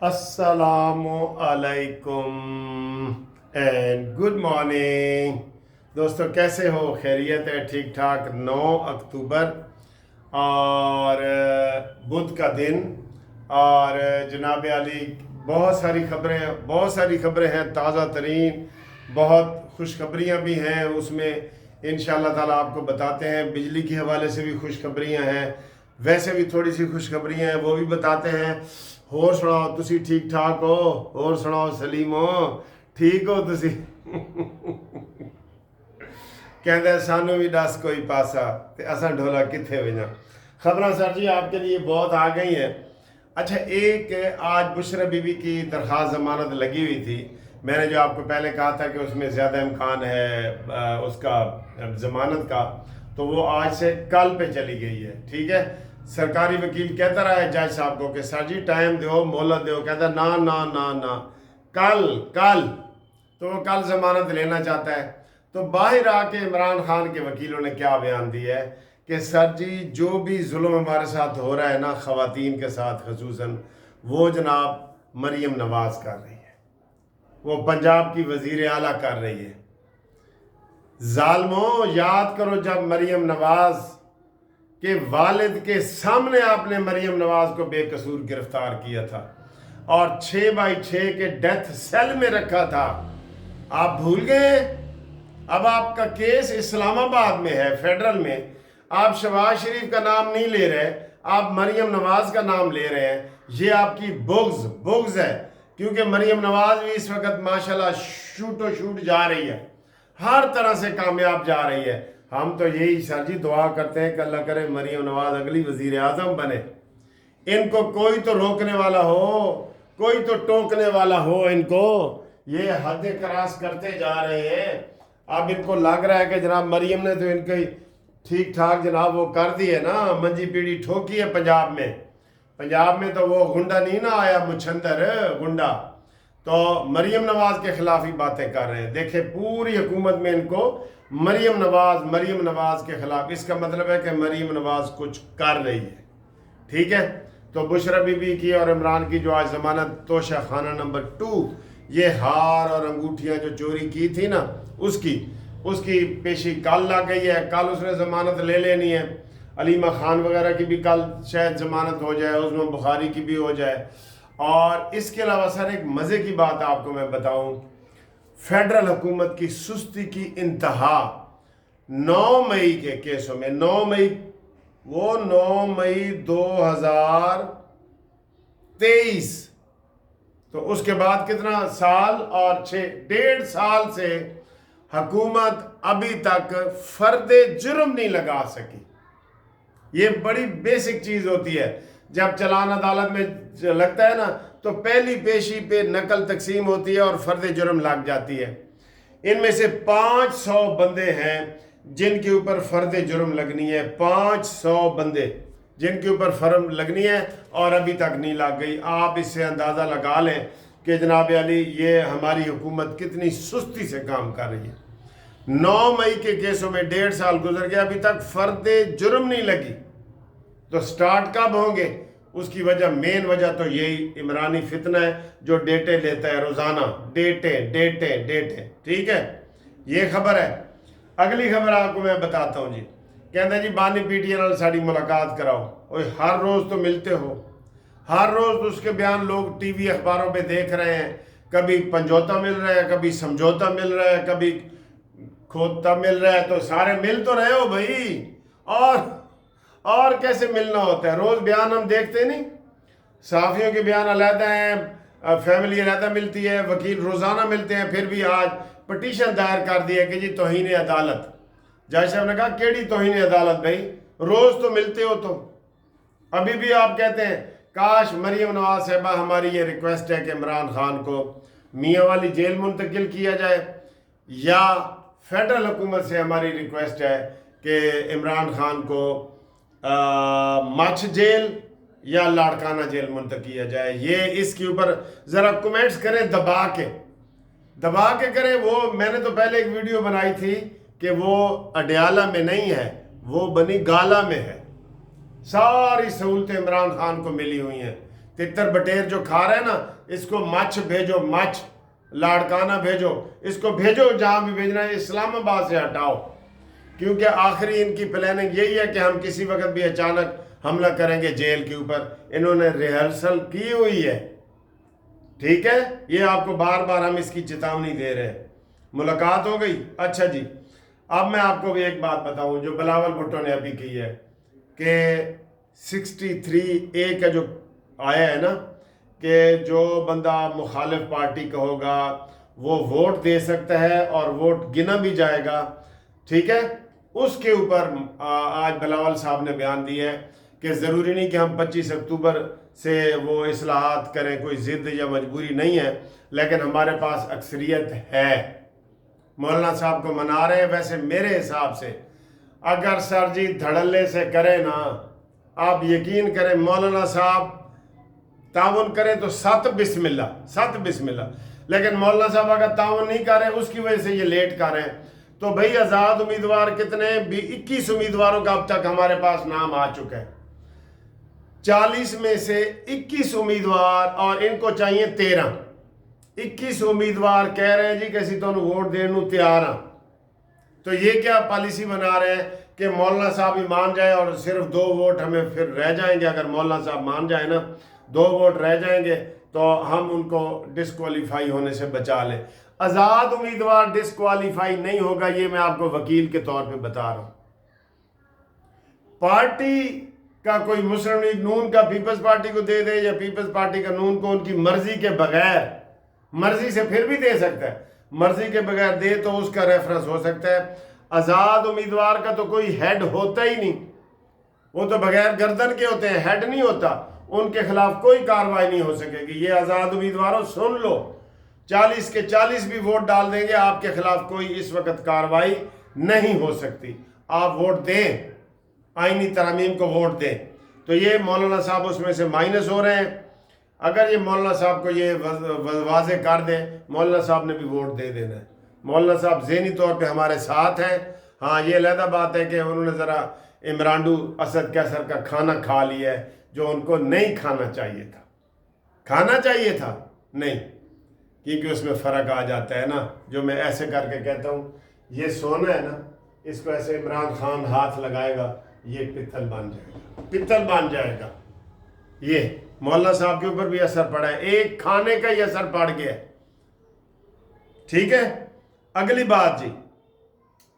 अस्सलामु अलैकुम and good morning. दोस्तों कैसे हो? खैरियत है? ठीक ठाक। 9 अक्टूबर और बुध का दिन और जनाब अली बहुत सारी खबरें हैं ताज़ा तरीन। बहुत खुशखबरियाँ भी हैं उसमें, इंशाअल्लाह ताला आपको बताते हैं। बिजली के हवाले से भी खुशखबरियाँ हैं, वैसे भी थोड़ी सी खुशखबरियाँ हैं, वो भी बताते हैं। होर सुनाओ, तुसी ठीक ठाक हो? होर सुनाओ सलीमो, ठीक हो तुसी? कहते सानू भी दस कोई पासा ते असा ढोला किथे वजा। खबरां सर जी आपके लिए बहुत आ गई हैं। अच्छा, एक आज बुशरा बीबी की दरख्वास्त ज़मानत लगी हुई थी। मैंने जो आपको पहले कहा था कि उसमें ज़्यादा इम्कान है उसका ज़मानत का, तो वो आज से कल पे चली गई है। ठीक है, सरकारी वकील कहता रहा है जज साहब को कि सर जी टाइम दो, मोहलत दो। कहता ना ना ना ना, कल कल। तो वो कल ज़मानत लेना चाहता है। तो बाहर आके इमरान खान के वकीलों ने क्या बयान दिया है कि सर जी जो भी जुल्म हमारे साथ हो रहा है ना, ख़वातीन के साथ खसूसन, वो जनाब मरीम नवाज़ कर रही है, वो पंजाब की वज़ीर आला कर रही है। जालमो, याद करो जब मरीम नवाज़ के वालिद के सामने आपने मरीम नवाज़ को बेकसूर गिरफ्तार किया था और 6x6 के डेथ सेल में रखा था। आप भूल गए? अब आपका केस इस्लामाबाद में है, फेडरल में। आप शहबाज शरीफ का नाम नहीं ले रहे, आप मरीम नवाज का नाम ले रहे हैं। ये आपकी बुग्ज है, क्योंकि मरीम नवाज भी इस वक्त माशाल्लाह शूट जा रही है, हर तरह से कामयाब जा रही है। हम तो यही सर जी दुआ करते हैं कि अल्लाह करे मरीम नवाज अगली वजीर आजम बने। इनको कोई तो रोकने वाला हो, कोई तो टोकने वाला हो इनको। ये हद क्रॉस करते जा रहे हैं। अब इनको लग रहा है कि जनाब मरीम ने तो इनके ठीक ठाक जनाब वो कर दी है ना, मंजी पीढ़ी ठोकी है पंजाब में तो वो गुंडा नहीं ना आया, मुछंदर गुंडा। तो मरीम नवाज के खिलाफ ही बातें कर रहे हैं। देखे पूरी हुकूमत में इनको मरीम नवाज के खिलाफ। इसका मतलब है कि मरीम नवाज कुछ कर रही है। ठीक है, तो बुशरा बीबी की और इमरान की जो आज जमानत तोशा खाना नंबर 2, ये हार और अंगूठियां जो चोरी की थी ना, उसकी पेशी कल लग गई है। कल उसने ज़मानत ले लेनी है। अलीमा खान वगैरह की भी कल शायद ज़मानत हो जाए, उसमें बुखारी की भी हो जाए। और इसके अलावा सर एक मज़े की बात आपको मैं बताऊं, फेडरल हुकूमत की सुस्ती की इंतहा 9 मई के केसों में। 9 मई 2023, तो उसके बाद कितना साल और 1.5 साल से हुकूमत अभी तक फर्दे जुर्म नहीं लगा सकी। ये बड़ी बेसिक चीज होती है। जब चलान अदालत में लगता है ना, तो पहली पेशी पे नकल तकसीम होती है और फर्दे जुर्म लग जाती है। इनमें से 500 बंदे हैं जिनके ऊपर फर्दे जुर्म लगनी है। 500 बंदे जिनके ऊपर फर्म लगनी है और अभी तक नहीं लग गई। आप इससे अंदाज़ा लगा लें कि जनाब अली ये हमारी हुकूमत कितनी सुस्ती से काम कर रही है। 9 मई के केसों में 1.5 साल गुजर गया, अभी तक फर्दे जुर्म नहीं लगी। तो स्टार्ट कब होंगे? उसकी वजह, मेन वजह तो यही इमरानी फितना है जो डेटे लेता है रोजाना। डेटे। ठीक है, ये खबर है। अगली खबर आपको मैं बताता हूँ जी। कहते जी बानी पीटीए नाल साड़ी मुलाकात कराओ। और हर रोज तो मिलते हो, हर रोज तो उसके बयान लोग टीवी अखबारों पे देख रहे हैं। कभी पंजोता मिल रहा है, कभी समझौता मिल रहा है, कभी खोता मिल रहा है। तो सारे मिल तो रहे हो भाई। और कैसे मिलना होता है? रोज बयान हम देखते नहीं। सहाफियों के बयान अलहदा हैं, फैमिली अलहदा मिलती है, वकील रोजाना मिलते हैं। फिर भी आज पटिशन दायर कर दी है कि जी तौहीन अदालत। जज साहब ने कहा केड़ी तौहीन अदालत भाई, रोज तो मिलते हो। तो अभी भी आप कहते हैं काश मरीम नवाज साहबा, हमारी ये रिक्वेस्ट है कि इमरान खान को मियाँ वाली जेल मुंतकिल किया जाए, या फेडरल हुकूमत से हमारी रिक्वेस्ट है कि इमरान खान को मछ जेल या लाड़काना जेल मुंतकिल किया जाए। ये इसके ऊपर ज़रा कमेंट्स करें, दबा के करें। वो मैंने तो पहले एक वीडियो बनाई थी कि वो अडयाला में नहीं है, वो बनी गाला में है। सारी सहूलतें इमरान खान को मिली हुई हैं। तितर बटेर जो खा रहे हैं ना, इसको मच भेजो, मच लाड़काना भेजो, इसको भेजो जहां भी भेजना है, इस्लामाबाद से हटाओ, क्योंकि आखिरी इनकी प्लानिंग यही है कि हम किसी वक्त भी अचानक हमला करेंगे जेल के ऊपर। इन्होंने रिहर्सल की हुई है, ठीक है। ये आपको बार बार हम इसकी चेतावनी दे रहे हैं। मुलाकात हो गई। अच्छा जी, अब मैं आपको भी एक बात बताऊं जो बिलावल भुट्टो ने अभी की है कि 63A का जो आया है ना, कि जो बंदा मुखालिफ पार्टी का होगा वो वोट दे सकता है और वोट गिना भी जाएगा, ठीक है। उसके ऊपर आज बिलावल साहब ने बयान दिया है कि ज़रूरी नहीं कि हम 25 अक्टूबर से वो इस्लाहात करें, कोई ज़िद या मजबूरी नहीं है, लेकिन हमारे पास अक्सरियत है। मौलाना साहब को मना रहे हैं। वैसे मेरे हिसाब से अगर सर जी धड़ल्ले से करें ना, आप यकीन करें मौलाना साहब ताउन करें तो 7 बिस्मिल्लाह, लेकिन मौलाना साहब अगर ताउन नहीं कर रहे, उसकी वजह से ये लेट कर रहे हैं, तो भाई आज़ाद उम्मीदवार कितने, 21 उम्मीदवारों का अब तक हमारे पास नाम आ चुका है। 40 में से 21 उम्मीदवार और इनको चाहिए 13। 21 उम्मीदवार कह रहे हैं जी कि असी तो वोट देने तैयार हाँ। तो ये क्या पॉलिसी बना रहे हैं कि मौलाना साहब ही मान जाए और सिर्फ 2 वोट हमें फिर रह जाएंगे। अगर मौलाना साहब मान जाए ना, 2 वोट रह जाएंगे तो हम उनको डिस्क्वालीफाई होने से बचा लें। आज़ाद उम्मीदवार डिस्क्वालीफाई नहीं होगा, ये मैं आपको वकील के तौर पे बता रहा हूँ। पार्टी का कोई मुस्लिम लीग नून का पीपल्स पार्टी को दे दे या पीपल्स पार्टी का नून को, उनकी मर्जी के बगैर, मर्जी से फिर भी दे सकता है, मर्जी के बगैर दे तो उसका रेफरेंस हो सकता है। आज़ाद उम्मीदवार का तो कोई हेड होता ही नहीं, वो तो बगैर गर्दन के होते हैं, हेड नहीं होता, उनके खिलाफ कोई कार्रवाई नहीं हो सकेगी। ये आज़ाद उम्मीदवारों सुन लो, 40 के 40 भी वोट डाल देंगे, आपके खिलाफ कोई इस वक्त कार्रवाई नहीं हो सकती। आप वोट दें, आईनी तरमीम को वोट दें। तो ये मौलाना साहब उसमें से माइनस हो रहे हैं। अगर ये मौलाना साहब को ये वाज़े कर दें, मौलाना साहब ने भी वोट दे देना है। मौलाना साहब ज़हनी तौर पे हमारे साथ हैं। हाँ, ये अलहदा बात है कि उन्होंने ज़रा इमरान असद कैसर का खाना खा लिया है जो उनको नहीं खाना चाहिए था। खाना चाहिए था नहीं, क्योंकि उसमें फ़र्क आ जाता है ना। जो मैं ऐसे करके कहता हूँ, ये सोना है ना, इसको ऐसे इमरान खान हाथ लगाएगा, ये पित्तल बन जाएगा, पित्तल बन जाएगा। ये मौलाना साहब के ऊपर भी असर पड़ा है, एक खाने का ही असर पड़ गया, ठीक है। अगली बात जी,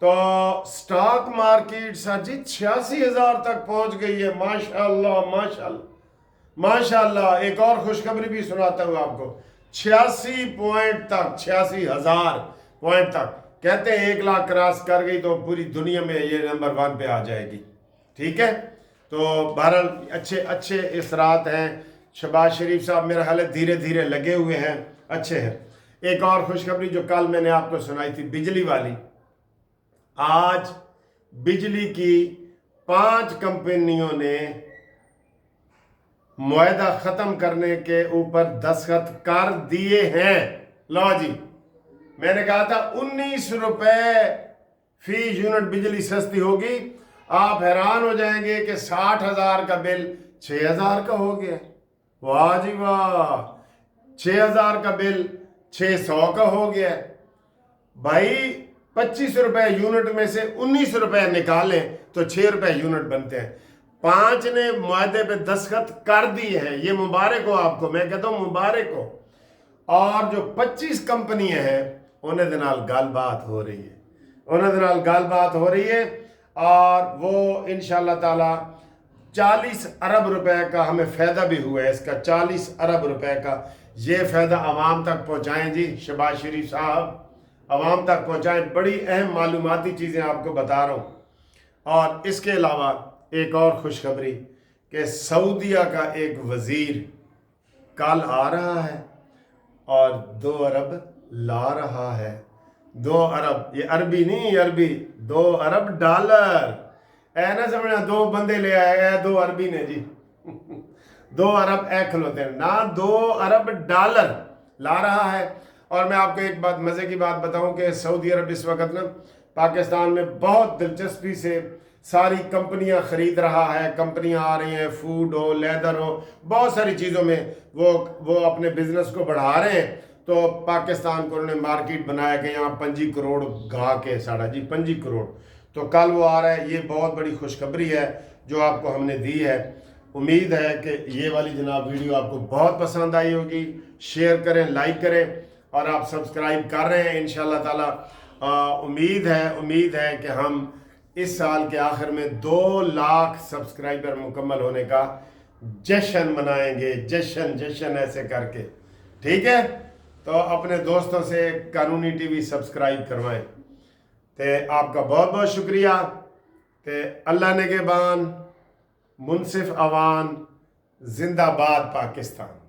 तो स्टॉक मार्केट सर जी 86,000 तक पहुंच गई है। माशाल्लाह माशाल्लाह माशाल्लाह। एक और खुशखबरी भी सुनाता हूं आपको, 86 पॉइंट तक, 86,000 पॉइंट तक। कहते हैं 1 लाख क्रॉस कर गई तो पूरी दुनिया में ये नंबर 1 पे आ जाएगी, ठीक है। तो बहरहाल अच्छे इसरात हैं। शहबाज शरीफ साहब मेरा हाल धीरे धीरे लगे हुए हैं, अच्छे हैं। एक और खुशखबरी जो कल मैंने आपको सुनाई थी बिजली वाली, आज बिजली की 5 कंपनियों ने मुआहदा ख़त्म करने के ऊपर दस्तखत कर दिए हैं। लो जी, मैंने कहा था 19 रुपए फी यूनिट बिजली सस्ती होगी। आप हैरान हो जाएंगे कि 60,000 का बिल 6,000 का हो गया। वाह जी वाह, 6,000 का बिल 600 का हो गया। भाई 25 रुपए यूनिट में से 19 रुपए निकालें तो 6 रुपए यूनिट बनते हैं। 5 ने मुआहदे पे दस्तखत कर दिए हैं, ये मुबारक हो आपको, मैं कहता हूँ मुबारक हो। और जो 25 कंपनियां हैं उन्हें दे नाल गलबात हो रही है, उन्हें दे नाल गलबात हो रही है, और वो इंशाअल्लाह ताला 40 अरब रुपए का हमें फ़ायदा भी हुआ है। इसका 40 अरब रुपए का ये फ़ायदा आवाम तक पहुँचाएँ जी। शहबाज शरीफ साहब आवाम तक पहुँचाएँ, बड़ी अहम मालूमाती चीज़ें आपको बता रहा हूँ। और इसके अलावा एक और खुशखबरी कि सऊदीया का एक वज़ीर कल आ रहा है और 2 अरब ला रहा है। 2 अरब, ये अरबी नहीं, अरबी 2 अरब डॉलर। ऐ ना समझना 2 बंदे ले आए 2 अरबी ने जी 2 अरब ए खलोते हैं ना, 2 अरब डॉलर ला रहा है। और मैं आपको एक बात, मज़े की बात बताऊं कि सऊदी अरब इस वक्त ना पाकिस्तान में बहुत दिलचस्पी से ساری کمپنیاں خرید رہا ہے، کمپنیاں آ رہی ہیں، فوڈ ہو، لیدر ہو، بہت ساری چیزوں میں وہ اپنے بزنس کو بڑھا رہے ہیں۔ تو پاکستان کو انہوں نے مارکیٹ بنایا کہ یہاں 25 کروڑ گاہ کے ساڑھا جی 25 کروڑ، تو کل وہ آ رہا ہے۔ یہ بہت بڑی خوشخبری ہے جو آپ کو ہم نے دی ہے۔ امید ہے کہ یہ والی جناب ویڈیو آپ کو بہت پسند آئی ہوگی۔ شیئر کریں، لائک کریں، اور آپ سبسکرائب کر رہے ہیں انشاءاللہ تعالی۔ امید ہے کہ ہم اس سال کے آخر میں 2 لاکھ سبسکرائبر مکمل ہونے کا جشن منائیں گے، جشن ایسے کر کے، ٹھیک ہے؟ تو اپنے دوستوں سے قانونی ٹی وی سبسکرائب کروائیں۔ تے آپ کا بہت بہت شکریہ۔ تے اللہ نگہبان، منصف عوان، زندہ باد پاکستان۔